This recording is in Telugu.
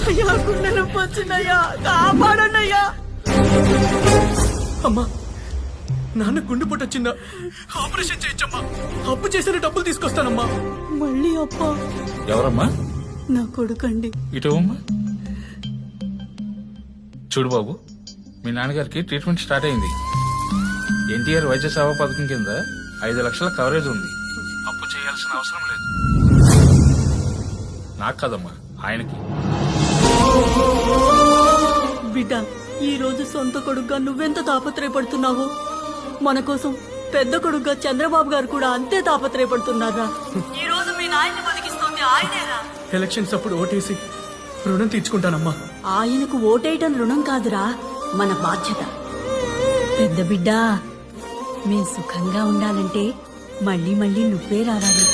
అయ్యా గుండె నొప్పి వచ్చిందయ్యా, కాపాడనయ్యా. అమ్మా నాన్న గుండెపోటు వచ్చిందా? ఆపరేషన్ చేయొచ్చమ్మా. అప్పు చేసిన డబ్బులు తీసుకొస్తానమ్మా. మళ్ళీ అప్ప? ఎవరమ్మా? నా కొడుకండి. ఇటు చూడు బాబు, మీ నాన్నగారికి ట్రీట్మెంట్ స్టార్ట్ అయింది. ఎన్టీఆర్ వైద్య సేవా పథకం కింద 5 లక్షల కవరేజ్ ఉంది. అప్పు చేయాల్సిన అవసరం లేదు. నాకు కదమ్మా, ఆయనకి. బిడ్డ, ఈ రోజు సొంత కొడుగ్గా నువ్వెంత తాపత్రయపడుతున్నావో మన కోసం పెద్ద కొడుగ్గా చంద్రబాబు గారు కూడా అంతే తాపత్రయపడుతున్నారా? ఈ రోజు మీ నాయన్ని బతికిస్తోంది ఆయనేరా. ఎలక్షన్స్ అప్పుడు ఓటేసి రుణం తీర్చుకుంటానమ్మా. ఆయనకు ఓటేయటం రుణం కాదురా, మన బాధ్యత. పెద్ద బిడ్డ, మేం సుఖంగా ఉండాలంటే మళ్ళీ మళ్ళీ నువ్వే రావాలి.